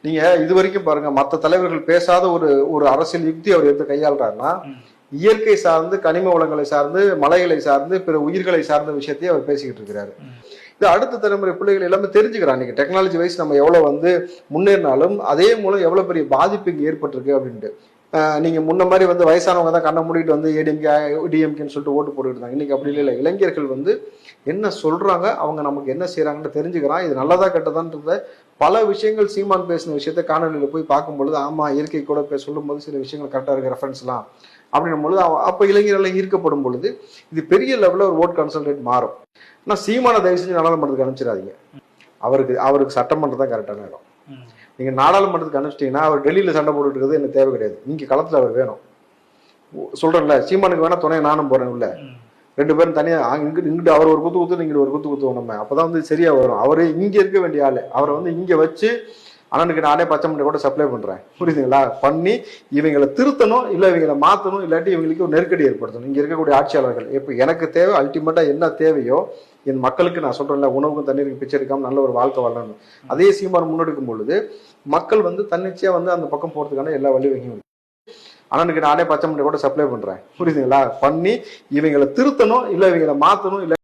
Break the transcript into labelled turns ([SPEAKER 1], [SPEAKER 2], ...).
[SPEAKER 1] நீங்க இது வரைக்கும் பாருங்க, மற்ற தலைவர்கள் பேசாத ஒரு ஒரு அரசியல் யுக்தி அவர் எடுத்து கையாளுறாருன்னா, இயற்கை சார்ந்து, கனிம வளங்களை சார்ந்து, மலைகளை சார்ந்து, பிற உயிர்களை சார்ந்த விஷயத்தையே அவர் பேசிக்கிட்டு இருக்கிறாரு. இது அடுத்த தலைமுறை பிள்ளைகள் எல்லாமே தெரிஞ்சுக்கிறான். இன்னைக்கு டெக்னாலஜி வைஸ் நம்ம எவ்வளவு முன்னேறினாலும் அதே மூலம் எவ்வளவு பெரிய பாதிப்பு இங்க ஏற்பட்டிருக்கு அப்படின்ட்டு. நீங்க முன்ன மாதிரி வயசானவங்க தான் கண்ணை மூடிட்டு ஏடிஎம்கே டிஎம்கேன்னு சொல்லிட்டு ஓட்டு போட்டுட்டு இருந்தாங்க. இன்னைக்கு அப்படி இல்லை. இளைஞர்கள் என்ன சொல்றாங்க, அவங்க நமக்கு என்ன செய்யறாங்கன்னு தெரிஞ்சுக்கிறான். இது நல்லதா கெட்டதான்றத பல விஷயங்கள் சீமான் பேசின விஷயத்த காணொலியில போய் பார்க்கும்பொழுது, ஆமா இயற்கை கூட சொல்லும் போது சில விஷயங்கள் கரெக்டா இருக்கு ரெஃபரன்ஸ்லாம் அப்படின்னும் பொழுது அப்ப இளைஞர்கள் ஈர்க்கப்படும் பொழுது இது பெரிய லெவலில் ஒரு ஓட் கன்சல்டேட் மாறும். ஆனால் சீமான தயவு செஞ்சு நாடாளுமன்றத்துக்கு அனுப்பிச்சிடாதீங்க. அவருக்கு சட்டமன்றம் தான் கரெக்டான இடம். நீங்க நாடாளுமன்றத்துக்கு அனுப்பிச்சிட்டீங்கன்னா அவர் டெல்லியில சண்டை போட்டுட்டு இருக்கிறது எனக்கு தேவை கிடையாது. இங்க களத்துல அவர் வேணும். சொல்றேன்ல, சீமானுக்கு வேணா துணையை நானும் போறேன். இல்ல, ரெண்டு பேரும் தனியா இங்கிட்டு அவர் ஒரு குத்து இங்கிட்டு ஒரு குத்துவோம். நம்ம அப்பதான் சரியா வரும். அவரு இங்க இருக்க வேண்டிய ஆளு. அவரை இங்க வச்சு அண்ணனுக்கு நானே பச்சை மண்டை கூட சப்ளை பண்றேன், புரியுதுங்களா? பண்ணி இவங்களை திருத்தணும், இல்ல இவங்களை மாத்தணும், இல்லாட்டி இவங்களுக்கு ஒரு நெருக்கடி ஏற்படுத்தணும். இங்க இருக்கக்கூடிய ஆட்சியாளர்கள் இப்ப எனக்கு தேவை அல்டிமேட்டா என்ன தேவையோ என் மக்களுக்கு நான் சொல்றேன்ல, உணவுக்கும் தண்ணீருக்கு பிச்சை எடுக்காம நல்ல ஒரு வாழ்க்கை வாழணும். அதே சீமான் முன்னெடுக்கும் பொழுது மக்கள் தன்னிச்சையா அந்த பக்கம் போறதுக்கான எல்லா வழிவகையும் அண்ணனுக்கு நானே பச்சை மண்டை கூட சப்ளை பண்றேன், புரியுதுங்களா? பண்ணி இவங்களை திருத்தணும், இல்ல இவங்களை மாத்தணும், இல்ல